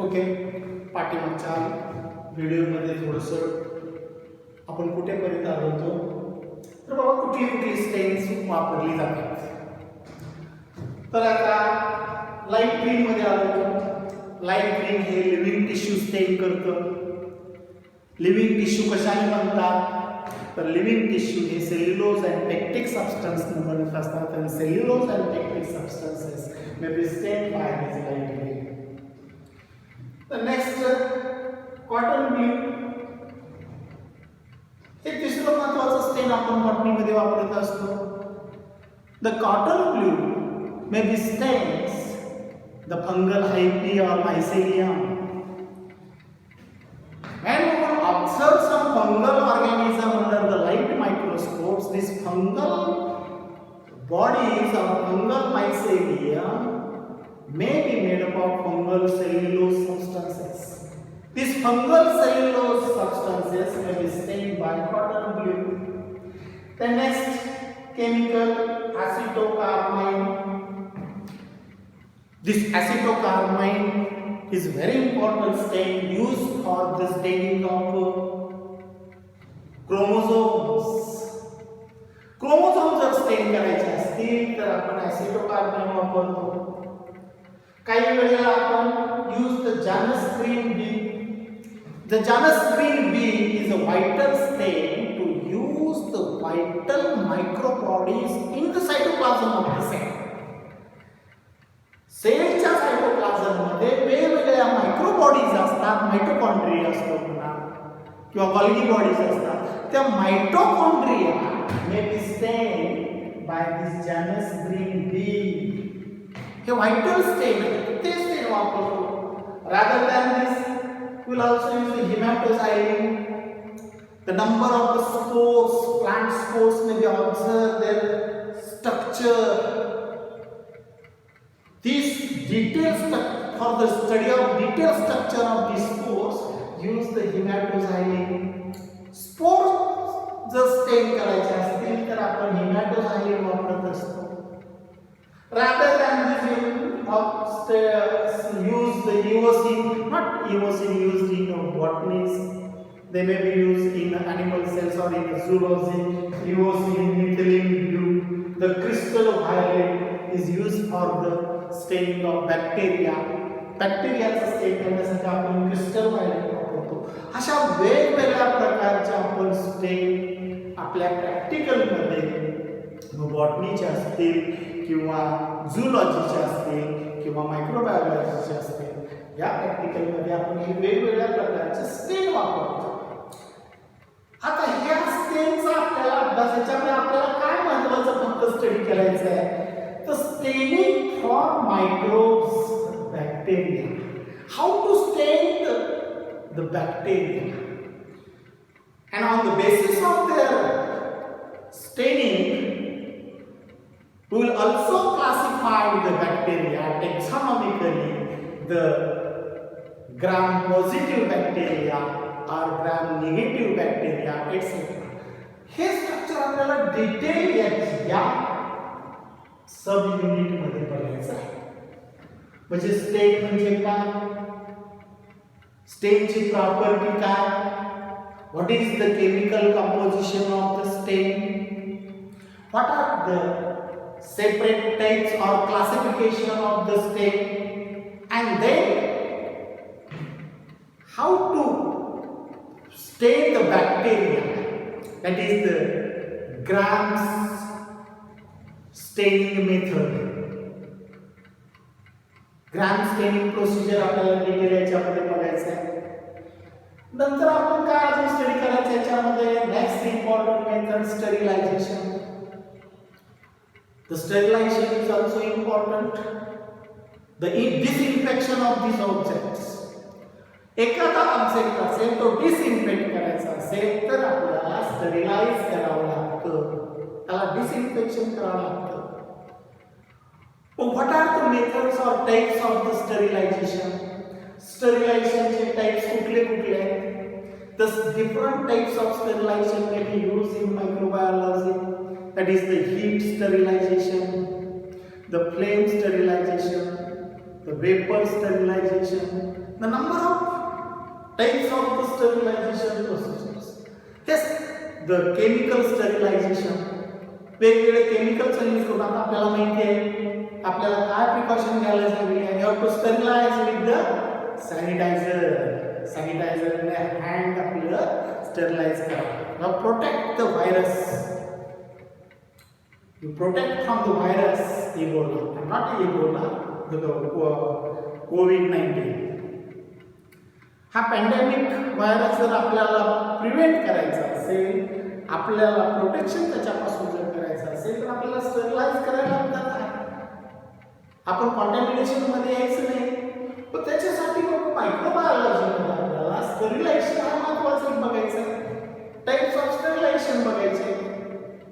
Okay, पाठीमागच्या व्हिडिओमध्ये थोडंसं आपण कुठेपर्यंत आलो होतो तर बाबा कुठली स्टेन्स वापरली जातात. तर आता लाईट ग्रीन मध्ये आलो होतो. लाईट ग्रीन हे लिव्हिंग टिश्यू स्टेन करतं. लिव्हिंग टिश्यू कशाने बनतात तर लिव्हिंग टिश्यू हे सेल्युलोज अँड पेक्टिक सबस्टन्सने बनत असतात आणि cellulose and pectic substances may be stain by this light green. The next cotton blue हे तिसरं महत्त्वाचं स्टेन आपण बॉटनीमध्ये वापरत असतो. The cotton blue may be stains the fungal hyphae or mycelium. When we observe some fungal organism under the light microscopes, these fungal bodies or fungal mycelium may be made up of fungal cellulose substances. These fungal cellulose substances may be stained by cotton blue. The next chemical acetocarmine. This acetocarmine is very important stain used for the staining of chromosomes. Chromosome जर स्टेन करायचे असतील तर आपण acetocarmine वापरतो. काही वेळेला आपण use the Janus green bee. The Janus green bee is a vital stain to use the vital microbodies in the cytoplasm of the cell. सेलच्या सायटोप्लाझम मध्ये वेगवेगळ्या मायक्रोबॉडीज असतात. मायटोकॉन्ड्रिया असतो पुन्हा किंवा गॉल्गी बॉडीज असतात. त्या mitochondria may be stain by this Janus green bee. हे व्हायटल स्टेन ते स्टेन वापरतो. rather than this we will also use the hematoxylin. The number of the spores, plant spores may be observed, their structure. These details for the study of detailed structure of these spores use the hematoxylin. Spores जर स्टेन करायचे असतील तर आपण hematoxylin वापरत असतो. Rather than this use the eosin, not eosin used in botany, they may be used in animal cells or in zoology. Eosin, methylene blue, the crystal violet is used for the staining of bacteria. बॅक्टेरियाचा स्टेन करण्यासाठी आपण crystal violet वापरतो. अशा वेगवेगळ्या प्रकारचे आपण स्टेन आपल्या प्रॅक्टिकलमध्ये बॉटनीचे असतील किंवा झूलॉजीचे असतील किंवा मायक्रोबायोलॉजीचे असतील या प्रॅक्टिकलमध्ये आपण हे वेगवेगळ्या प्रकारचे स्टेन वापरतो. आता ह्या स्टेनचा आपल्याला अभ्यास याच्यामध्ये आपल्याला काय महत्त्वाचं फक्त स्टडी करायचं आहे तर staining for microbes bacteria. How to stain the bacteria and on the basis of their staining we will also classify the bacteria taxonomically, the gram positive bacteria or gram negative bacteria etc. हे structure आपल्याला detail या sub unit मध्ये बघायचं आहे. म्हणजे स्टेन म्हणजे काय, स्टेनची प्रॉपर्टी काय, what is the chemical composition of the stain, what are the separate types or classification of the stain, and then how to stain the bacteria, that is the Gram's staining method. Gram staining procedure आपल्याला detail याच्यामध्ये बघायचं आहे. नंतर आपण काय अजून study करायचं याच्यामध्ये next important method sterilization. The sterilization is also important. The disinfection of these objects. एखादा ऑब्जेक्ट असेल तो डिसइन्फेक्ट करायचा असेल तर आपल्याला स्टरिलाइज करावं लागतं, त्याला डिसइन्फेक्शन करावं लागतं. What are the methods or types of the sterilization? Sterilization चे types कुठले कुठले आहेत? The different types of sterilization may be used in microbiology. That is the heat sterilization, the flame sterilization, the vapor sterilization, The number of types of the sterilization procedures. Yes, the chemical sterilization. वेगवेगळे केमिकलचा use करून आता आपल्याला माहिती आहे आपल्याला काय precaution घ्यायला सांगितले आहे. You have to sterilize with the sanitizer ने हँड आपलं स्टरीलाइज करा. Protect the virus. You protect from the virus Ebola, not Ebola, the COVID-19. हा पॅन्डेमिक व्हायरस जर आपल्याला प्रिव्हेंट करायचा असेल, आपल्याला प्रोटेक्शन त्याच्यापासून जर करायचं असेल तर आपल्याला स्टरीलाइज करायला लागतात. आपण कॉन्टॅमिनेशन मध्ये यायचं नाही, पण त्याच्यासाठी मायक्रोबायोलॉजीमध्ये आपल्याला स्टरीलायझेशन हा महत्त्वाचं बघायचं. टाइप्स ऑफ स्टरीलायझेशन बघायचे.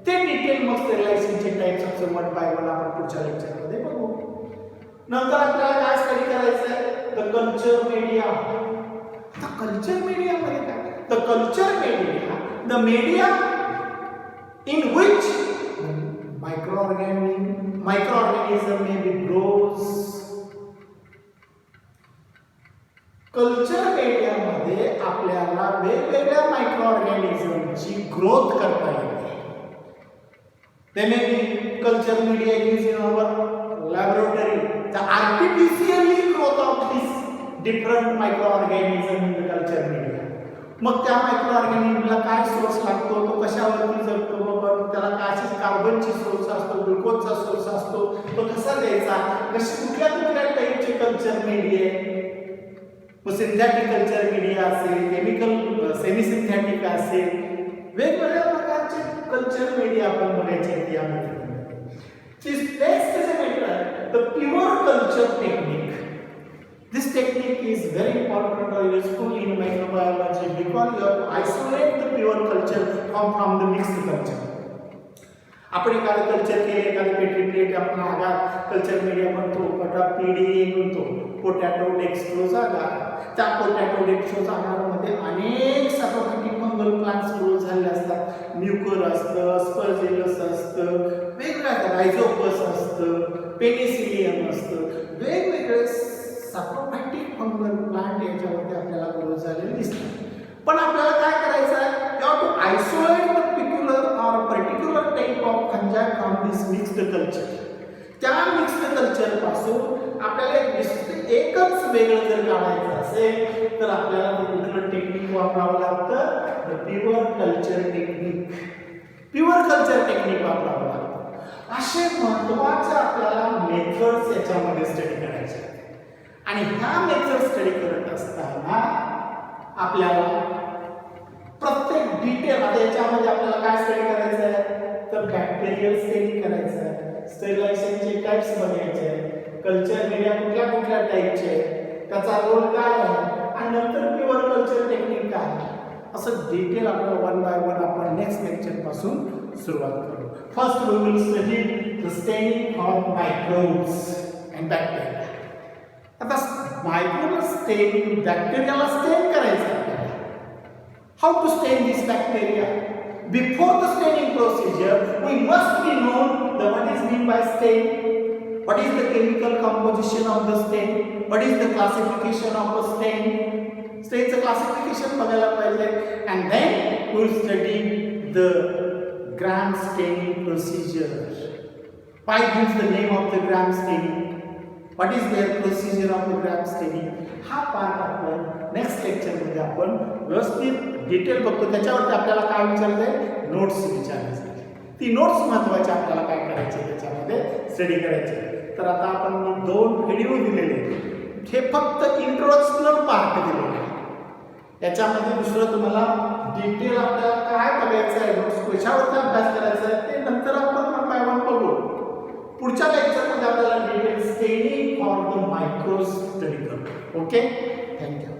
ते डिटेल मग स्टरीलायझेशनचे types of one by one आपण पुढच्या लेक्चरमध्ये बघू. नंतर आपल्याला काय स्टडी करायचं आहे, द कल्चर मीडिया. आता कल्चर मीडियामध्ये काय, the culture media, the media in which microorganism may be grows. Culture मीडियामध्ये आपल्याला वेगवेगळ्या मायक्रोऑर्गॅनिझमची ग्रोथ करता येते. They may be culture media used in our laboratory. The artificially growth of these different microorganisms in the culture media. मग त्या मायक्रोऑर्गॅनिझमला काय source लागतो, तो कशावरती जगतो, बाबा त्याला काय कार्बनची सोर्स असतो, ग्लुकोजचा सोर्स असतो, तो कसा द्यायचा, कशी कुठल्या टाईपचे कल्चर मीडिया आहे. मग सिंथेटिक कल्चर मीडिया असेल, केमिकल सेमी सिंथेटिक असेल, वेगवेगळ्या प्रकारचे कल्चर मीडिया आपण बघायचे आहेत यामध्ये. Next is a matter, the pure culture technique. This technique is very important or useful in microbiology because you have to isolate the pure culture from the mixed culture. आपण एखादं culture केले, एखादं petri plate आपण आगार culture media म्हणतो, पटा PDA म्हणतो, potato dextrose आगार. त्या पोटॅटो डेक्स्ट्रोज आगारामध्ये अनेक सॅप्रोफिटिक फंगल प्लांट्स ग्रो झालेले असतात. म्युकर असतं, अस्परजिलस असतं, वेगवेगळ्या रायझोपस असतं, पेनिसिलियम असतं, वेगवेगळे सॅप्रोफिटिक फंगल प्लांट याच्यामध्ये आपल्याला ग्रो झालेले दिसतात. पण आपल्याला काय करायचं आहे, you have to isolate the particular type of fungi from this mixed culture. त्या मिक्स्ड कल्चर पासून आपल्याला एकच वेगळं जर काढायचं असेल तर आपल्याला कुठलं टेक्निक वापरावं लागतं, the pure culture technique. Pure culture technique वापरावं लागतं. असे महत्त्वाचे आपल्याला मेथड्स याच्यामध्ये स्टडी करायचे आहेत. आणि ह्या मेथड स्टडी करत असताना आपल्याला प्रत्येक डिटेल, आता याच्यामध्ये आपल्याला काय स्टडी करायचं आहे, तर बॅक्टेरियल स्टडी करायचं आहे, स्टरीलायझेशनचे टाइप्स बघायचे आहे, कल्चर मीडिया कुठल्या कुठल्या टाइपचे आहे, त्याचा रोल काय आहे, आणि नंतर प्युअर कल्चर टेक्निक काय आहे, असं डिटेल आपल्याला वन बाय वन आपण नेक्स्ट लेक्चर पासून सुरुवात करू. First we will study the staining of microbes and bacteria. आता मायक्रोबला स्टेन, बॅक्टेरियाला स्टेन करायचं आहे. How to stain this bacteria? Before the staining procedure, we must be known the what is meant by stain, what is the chemical composition of the stain, what is the classification of the stain. Stain's classification बघायला पाहिजे, and then we will study the gram staining procedure. Why gives the name of the gram staining? What is their procedure of the gram staining? हा part आपण next लेक्चरमध्ये आपण व्यवस्थित detail बघतो. त्याच्यावरती आपल्याला काय विचारलंय, नोट्स विचारायचे. ती नोट्स महत्त्वाची आपल्याला काय करायचे त्याच्यामध्ये स्टडी करायचे. तर आता आपण 2 व्हिडिओ दिलेले, हे फक्त इंट्रोडक्शनल पार्ट दिलेले आहे. याच्यामध्ये दुसरं तुम्हाला डिटेल आपल्याला काय बघायचं आहे, नोट्स कशावरती अभ्यास करायचा आहे ते नंतर आपण वन बाय वन बघू. पुढच्या लेक्चरमध्ये आपल्याला detail staining for the micro study करू. Okay, thank you.